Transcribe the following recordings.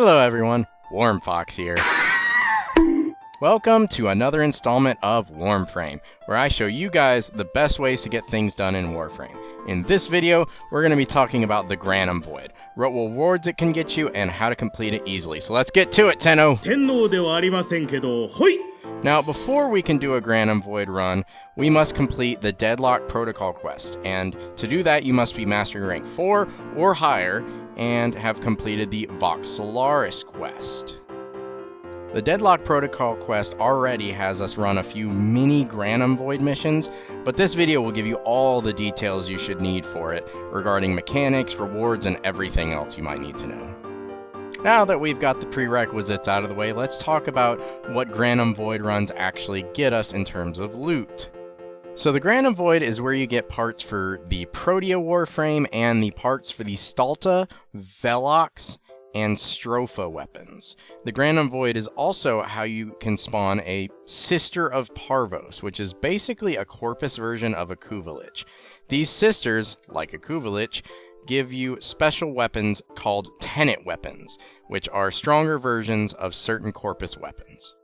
Hello everyone, WarmFox here. Welcome to another installment of Warframe, where I show you guys the best ways to get things done in Warframe. In this video, we're going to be talking about the Granum Void, what rewards it can get you, and how to complete it easily. So let's get to it, Tenno! Now, before we can do a Granum Void run, we must complete the Deadlock Protocol quest, and to do that you must be Mastery Rank 4 or higher, and have completed the Xoris quest. The Deadlock Protocol quest already has us run a few mini Granum Void missions, but this video will give you all the details you should need for it regarding mechanics, rewards, and everything else you might need to know. Now that we've got the prerequisites out of the way, let's talk about what Granum Void runs actually get us in terms of loot. So the Granum Void is where you get parts for the Protea Warframe and the parts for the Stalta, Velox, and Stropha weapons. The Granum Void is also how you can spawn a Sister of Parvos, which is basically a Corpus version of a Kuvalich. These sisters, like a Kuvalich, give you special weapons called Tenet weapons, which are stronger versions of certain Corpus weapons.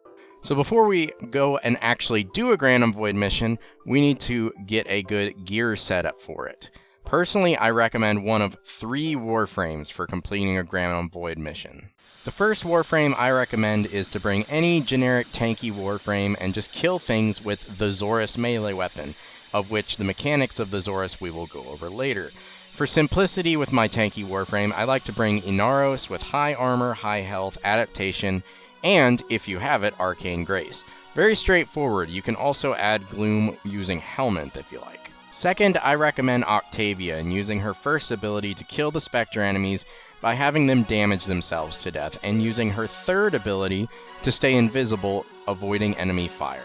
So before we go and actually do a Granum Void mission, we need to get a good gear setup for it. Personally, I recommend one of 3 Warframes for completing a Granum Void mission. The first Warframe I recommend is to bring any generic tanky Warframe and just kill things with the Xoris melee weapon, of which the mechanics of the Xoris we will go over later. For simplicity with my tanky Warframe, I like to bring Inaros with high armor, high health, adaptation, and, if you have it, Arcane Grace. Very straightforward. You can also add Gloom using Helmet if you like. Second, I recommend Octavia and using her first ability to kill the Spectre enemies by having them damage themselves to death, and using her third ability to stay invisible, avoiding enemy fire.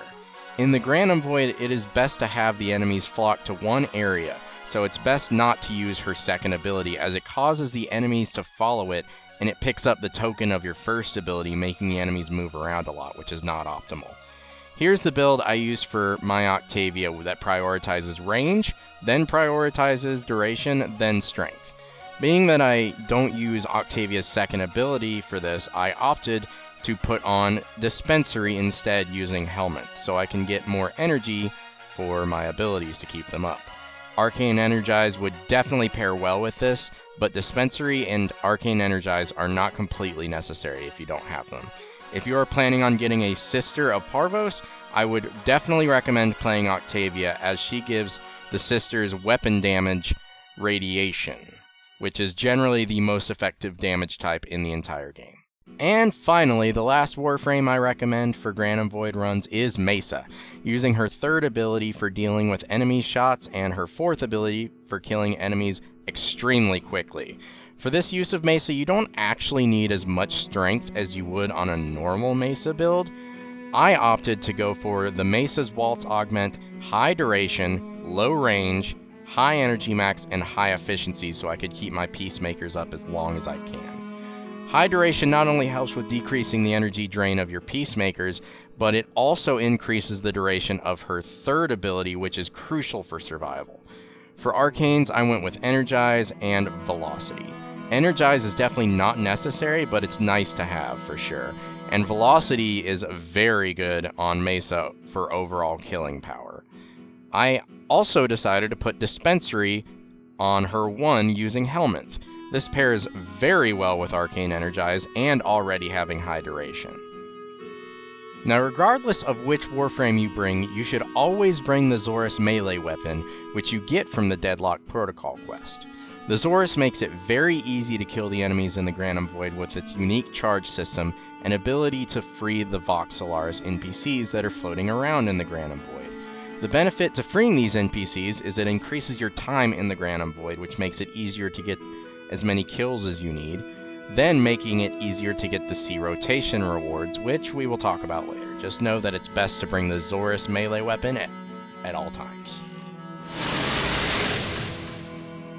In the Granum Void, it is best to have the enemies flock to one area, so it's best not to use her second ability as it causes the enemies to follow it, and it picks up the token of your first ability, making the enemies move around a lot, which is not optimal. Here's the build I use for my Octavia that prioritizes range, then prioritizes duration, then strength. Being that I don't use Octavia's second ability for this, I opted to put on Dispensary instead using Helmet, so I can get more energy for my abilities to keep them up. Arcane Energize would definitely pair well with this, but Dispensary and Arcane Energize are not completely necessary if you don't have them. If you are planning on getting a Sister of Parvos, I would definitely recommend playing Octavia, as she gives the sisters weapon damage radiation, which is generally the most effective damage type in the entire game. And finally, the last Warframe I recommend for Granum Void runs is Mesa, using her third ability for dealing with enemy shots and her fourth ability for killing enemies extremely quickly. For this use of Mesa, you don't actually need as much strength as you would on a normal Mesa build. I opted to go for the Mesa's Waltz Augment, high duration, low range, high energy max, and high efficiency so I could keep my Peacemakers up as long as I can. High duration not only helps with decreasing the energy drain of your Peacemakers, but it also increases the duration of her third ability, which is crucial for survival. For Arcanes, I went with Energize and Velocity. Energize is definitely not necessary, but it's nice to have for sure. And Velocity is very good on Mesa for overall killing power. I also decided to put Dispensary on her 1 using Helmet. This pairs very well with Arcane Energize and already having high duration. Now, regardless of which Warframe you bring, you should always bring the Xoris melee weapon, which you get from the Deadlock Protocol quest. The Xoris makes it very easy to kill the enemies in the Granum Void with its unique charge system and ability to free the Xoris NPCs that are floating around in the Granum Void. The benefit to freeing these NPCs is it increases your time in the Granum Void, which makes it easier to get as many kills as you need, then making it easier to get the C rotation rewards, which we will talk about later. Just know that it's best to bring the Xoris melee weapon at all times.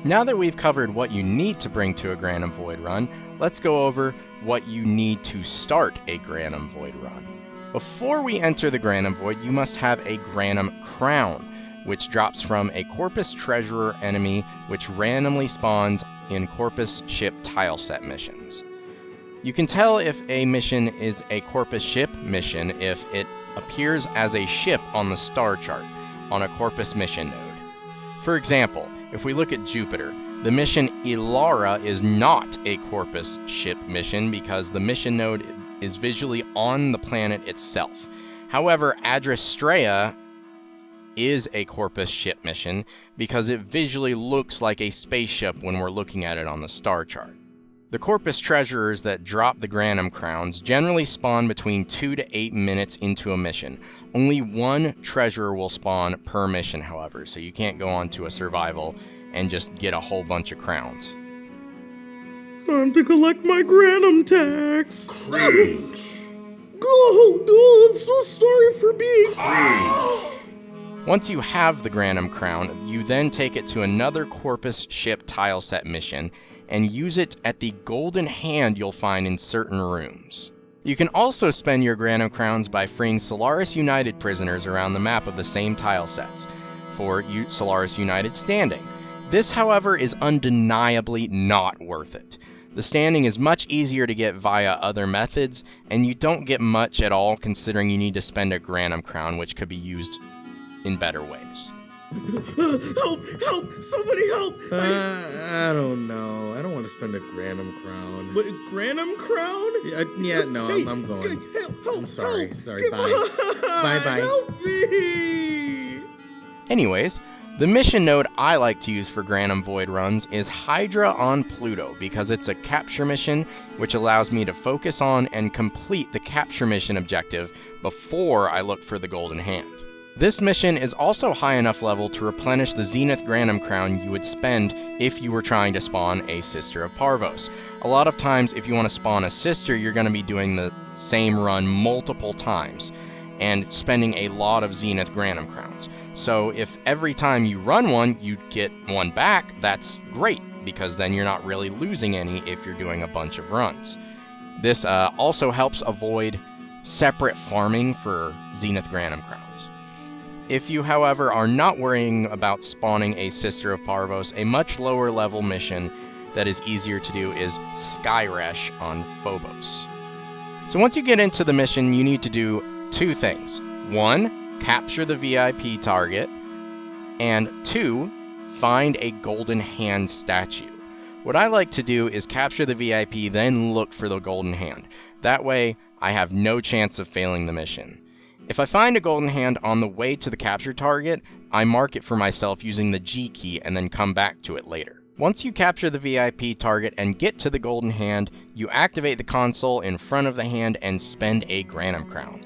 Now that we've covered what you need to bring to a Granum Void run, let's go over what you need to start a Granum Void run. Before we enter the Granum Void, you must have a Granum Crown, which drops from a Corpus Treasurer enemy, which randomly spawns in Corpus ship tile set missions. You can tell if a mission is a Corpus ship mission if it appears as a ship on the star chart on a Corpus mission node. For example, if we look at Jupiter, the mission Ilara is not a Corpus ship mission because the mission node is visually on the planet itself. However, Adrastrea is a Corpus ship mission because it visually looks like a spaceship when we're looking at it on the star chart. The Corpus treasurers that drop the Granum crowns generally spawn between 2 to 8 minutes into a mission. Only one treasurer will spawn per mission, however, so you can't go on to a survival and just get a whole bunch of crowns. Time to collect my Granum tax. Cringe. Oh, I'm so sorry for being Cringe. Once you have the Granum crown, you then take it to another Corpus ship tile set mission and use it at the golden hand you'll find in certain rooms. You can also spend your Granum crowns by freeing Solaris United prisoners around the map of the same tile sets for Solaris United standing. This, however, is undeniably not worth it. The standing is much easier to get via other methods, and you don't get much at all considering you need to spend a Granum crown, which could be used in better ways. Help! Somebody help! I don't know. I don't want to spend a Granum crown. What, Granum crown? No, Hey, I'm going. Help! I'm sorry. Help. Sorry, Come bye. on, Bye-bye. Help me! Anyways, the mission node I like to use for Granum Void runs is Hydra on Pluto because it's a capture mission which allows me to focus on and complete the capture mission objective before I look for the golden hand. This mission is also high enough level to replenish the Zenith Granum crown you would spend if you were trying to spawn a Sister of Parvos. A lot of times if you want to spawn a sister, you're going to be doing the same run multiple times and spending a lot of Zenith Granum crowns. So if every time you run one, you get one back, that's great, because then you're not really losing any if you're doing a bunch of runs. This also helps avoid separate farming for Zenith Granum crowns. If you, however, are not worrying about spawning a Sister of Parvos, a much lower level mission that is easier to do is Skyresh on Phobos. So once you get into the mission, you need to do 2 things. 1, capture the VIP target, and 2, find a golden hand statue. What I like to do is capture the VIP, then look for the golden hand. That way, I have no chance of failing the mission. If I find a golden hand on the way to the capture target, I mark it for myself using the G key and then come back to it later. Once you capture the VIP target and get to the golden hand, you activate the console in front of the hand and spend a Granum crown.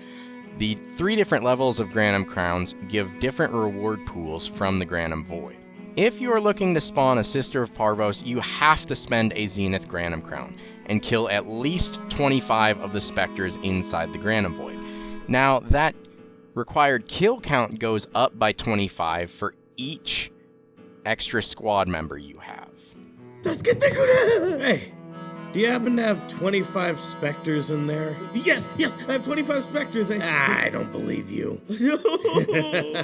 The 3 different levels of Granum crowns give different reward pools from the Granum Void. If you are looking to spawn a Sister of Parvos, you have to spend a Zenith Granum crown and kill at least 25 of the specters inside the Granum Void. Now, that required kill count goes up by 25 for each extra squad member you have. Hey, do you happen to have 25 specters in there? Yes, I have 25 specters. I don't believe you.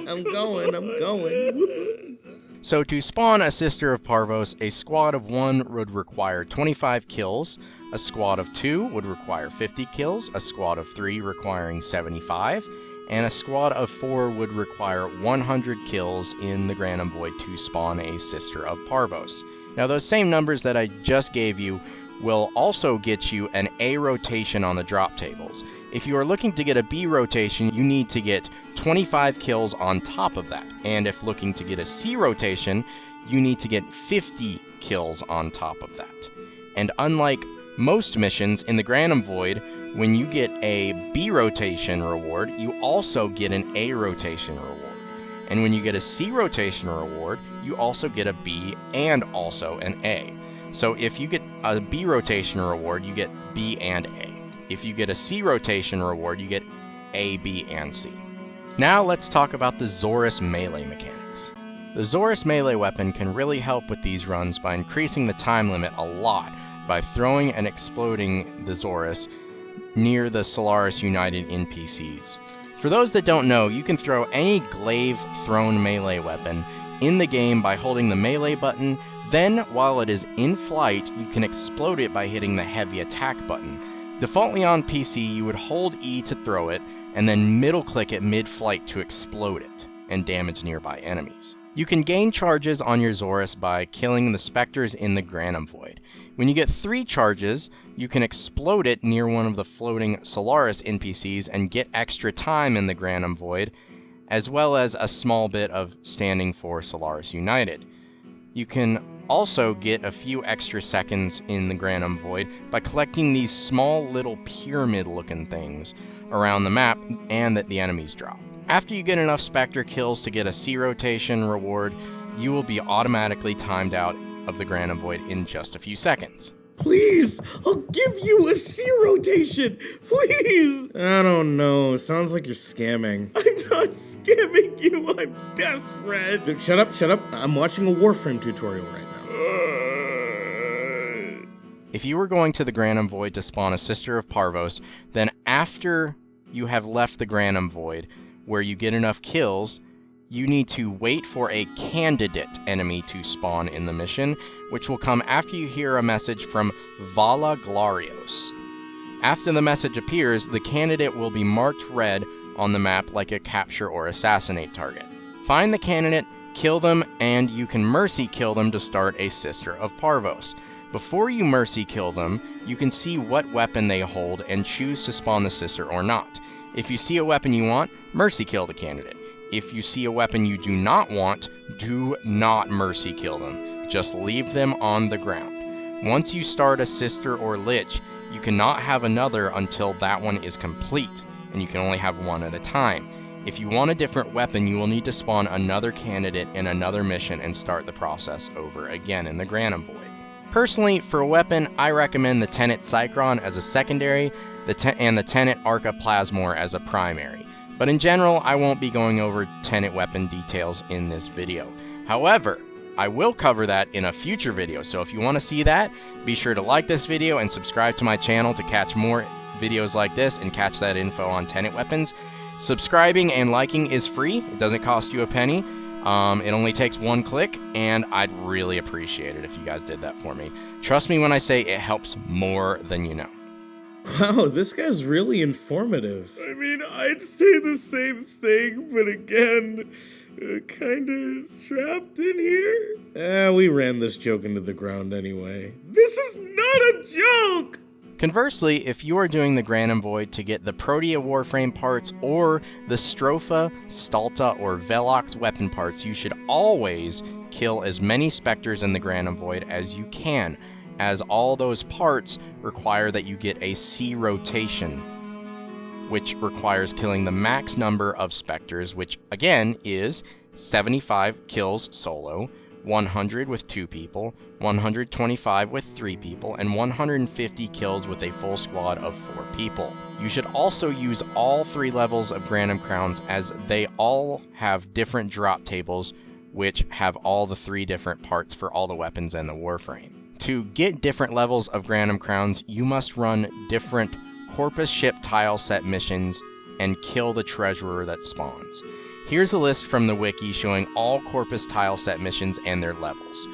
I'm going. So to spawn a Sister of Parvos, a squad of 1 would require 25 kills, a squad of 2 would require 50 kills, a squad of 3 requiring 75, and a squad of 4 would require 100 kills in the Granum Void to spawn a Sister of Parvos. Now those same numbers that I just gave you will also get you an A rotation on the drop tables. If you are looking to get a B rotation, you need to get 25 kills on top of that. And if looking to get a C rotation, you need to get 50 kills on top of that. And unlike most missions in the Granum Void, when you get a B rotation reward, you also get an A rotation reward. And when you get a C rotation reward, you also get a B and also an A. So if you get a B rotation reward, you get B and A. If you get a C rotation reward, you get A, B, and C. Now let's talk about the Xoris melee mechanics. The Xoris melee weapon can really help with these runs by increasing the time limit a lot by throwing and exploding the Xoris near the Solaris United NPCs. For those that don't know, you can throw any glaive thrown melee weapon in the game by holding the melee button, Then, while it is in flight, you can explode it by hitting the heavy attack button. Defaultly on PC, you would hold E to throw it, and then middle click it mid-flight to explode it, and damage nearby enemies. You can gain charges on your Xoris by killing the specters in the Granum Void. When you get 3 charges, you can explode it near one of the floating Solaris NPCs and get extra time in the Granum Void, as well as a small bit of standing for Solaris United. You can also get a few extra seconds in the Granum Void by collecting these small little pyramid-looking things around the map and that the enemies drop. After you get enough Spectre kills to get a C rotation reward, you will be automatically timed out of the Granum Void in just a few seconds. Please, I'll give you a C rotation. Please. I don't know. Sounds like you're scamming. I'm not scamming you. I'm desperate. Dude, shut up. I'm watching a Warframe tutorial right now. If you were going to the Granum Void to spawn a Sister of Parvos, then after you have left the Granum Void, where you get enough kills, you need to wait for a candidate enemy to spawn in the mission, which will come after you hear a message from Vala Glarios. After the message appears, the candidate will be marked red on the map like a capture or assassinate target. Find the candidate, kill them, and you can mercy kill them to start a Sister of Parvos. Before you mercy kill them, you can see what weapon they hold and choose to spawn the sister or not. If you see a weapon you want, mercy kill the candidate. If you see a weapon you do not want, do not mercy kill them. Just leave them on the ground. Once you start a sister or lich, you cannot have another until that one is complete, and you can only have one at a time. If you want a different weapon, you will need to spawn another candidate in another mission and start the process over again in the Granum Void. Personally, for a weapon, I recommend the Tenet Cycron as a secondary, and the Tenet Arca Plasmor as a primary. But in general, I won't be going over Tenet weapon details in this video. However, I will cover that in a future video, so if you want to see that, be sure to like this video and subscribe to my channel to catch more videos like this and catch that info on Tenet weapons. Subscribing and liking is free. It doesn't cost you a penny. It only takes 1 click, and I'd really appreciate it if you guys did that for me. Trust me when I say it helps more than you know. Wow, this guy's really informative. I mean, I'd say the same thing, but again, kinda trapped in here. We ran this joke into the ground anyway. This is not a joke! Conversely, if you are doing the Granum Void to get the Protea Warframe parts or the Stropha, Stalta, or Velox weapon parts, you should always kill as many Spectres in the Granum Void as you can, as all those parts require that you get a C rotation, which requires killing the max number of Spectres, which again is 75 kills solo, 100 with 2 people, 125 with 3 people, and 150 kills with a full squad of 4 people. You should also use all 3 levels of Granum Crowns, as they all have different drop tables which have all the 3 different parts for all the weapons and the Warframe. To get different levels of Granum Crowns, you must run different Corpus Ship tile set missions and kill the treasurer that spawns. Here's a list from the wiki showing all Corpus tile set missions and their levels.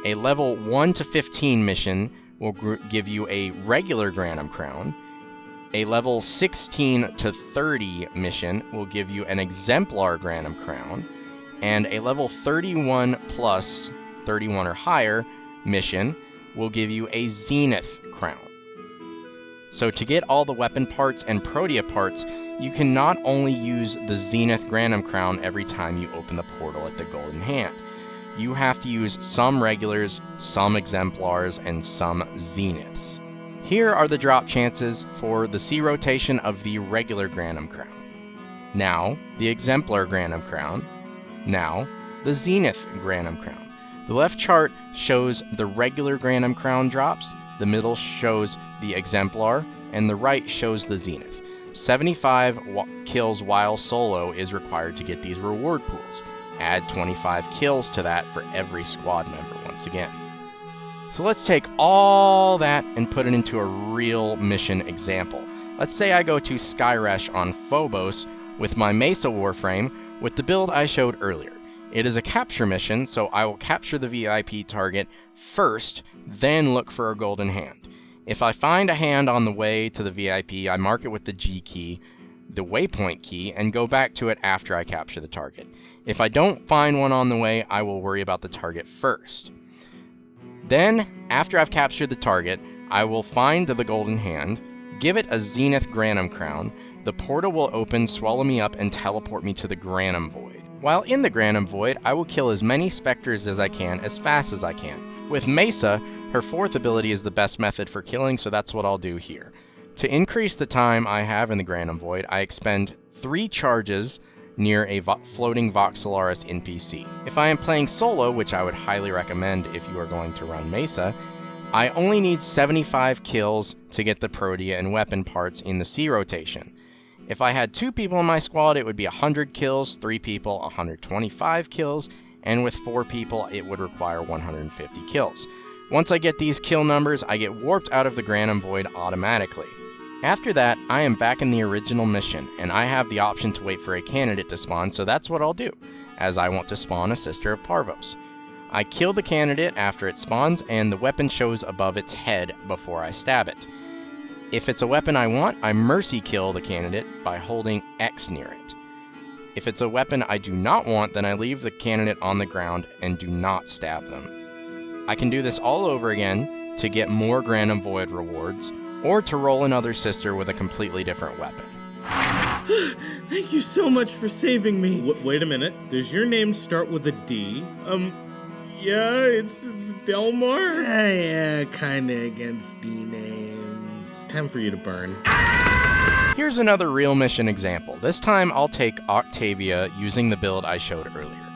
A level 1 to 15 mission will give you a regular Granum Crown. A level 16 to 30 mission will give you an exemplar Granum Crown. And a level 31 plus 31 or higher mission will give you a Zenith Crown. So to get all the weapon parts and Protea parts, you can not only use the Zenith Granum Crown every time you open the portal at the Golden Hand. You have to use some regulars, some exemplars, and some Zeniths. Here are the drop chances for the C rotation of the regular Granum Crown. Now, the exemplar Granum Crown. Now, the Zenith Granum Crown. The left chart shows the regular Granum Crown drops, the middle shows the exemplar, and the right shows the Zenith. 75 kills while solo is required to get these reward pools. Add 25 kills to that for every squad member once again. So let's take all that and put it into a real mission example. Let's say I go to Skyresh on Phobos with my Mesa Warframe with the build I showed earlier. It is a capture mission, so I will capture the VIP target first, then look for a golden hand. If I find a hand on the way to the VIP, I mark it with the G key, the waypoint key, and go back to it after I capture the target. If I don't find one on the way, I will worry about the target first. Then, after I've captured the target, I will find the golden hand, give it a Zenith Granum crown, the portal will open, swallow me up, and teleport me to the Granum Void. While in the Granum Void, I will kill as many specters as I can, as fast as I can. With Mesa, her 4th ability is the best method for killing, so that's what I'll do here. To increase the time I have in the Granum Void, I expend 3 charges near a floating Xoris NPC. If I am playing solo, which I would highly recommend if you are going to run Mesa, I only need 75 kills to get the Protea and weapon parts in the C rotation. If I had 2 people in my squad, it would be 100 kills, 3 people, 125 kills, and with 4 people, it would require 150 kills. Once I get these kill numbers, I get warped out of the Granum Void automatically. After that, I am back in the original mission, and I have the option to wait for a candidate to spawn, so that's what I'll do, as I want to spawn a Sister of Parvos. I kill the candidate after it spawns, and the weapon shows above its head before I stab it. If it's a weapon I want, I mercy kill the candidate by holding X near it. If it's a weapon I do not want, then I leave the candidate on the ground and do not stab them. I can do this all over again to get more Granum Void rewards, or to roll another sister with a completely different weapon. Thank you so much for saving me. Wait a minute. Does your name start with a D? Yeah, it's Delmar. Yeah, kinda against D names. Time for you to burn. Here's another real mission example. This time I'll take Octavia using the build I showed earlier.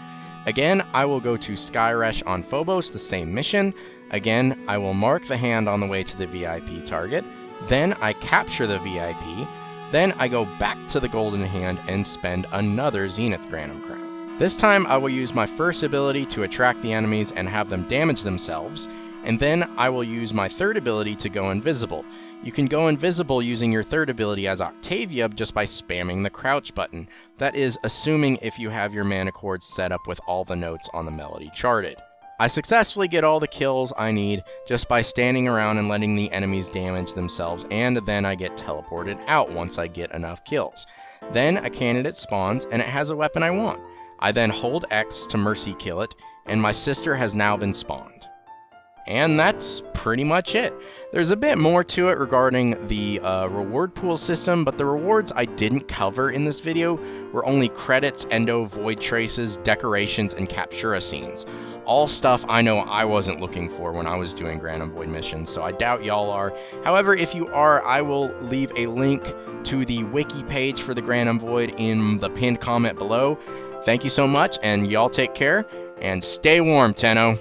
Again, I will go to Skyresh on Phobos, the same mission. Again, I will mark the hand on the way to the VIP target. Then I capture the VIP. Then I go back to the golden hand and spend another Zenith Granum crown. This time I will use my first ability to attract the enemies and have them damage themselves. And then I will use my 3rd ability to go invisible. You can go invisible using your 3rd ability as Octavia just by spamming the crouch button. That is, assuming if you have your mana chords set up with all the notes on the melody charted. I successfully get all the kills I need just by standing around and letting the enemies damage themselves, and then I get teleported out once I get enough kills. Then a candidate spawns and it has a weapon I want. I then hold X to mercy kill it, and my sister has now been spawned. And that's pretty much it. There's a bit more to it regarding the reward pool system, but the rewards I didn't cover in this video were only credits, endo, void traces, decorations, and captura scenes. All stuff I know I wasn't looking for when I was doing Granum Void missions, so I doubt y'all are. However, if you are, I will leave a link to the wiki page for the Granum Void in the pinned comment below. Thank you so much, and y'all take care, and stay warm, Tenno.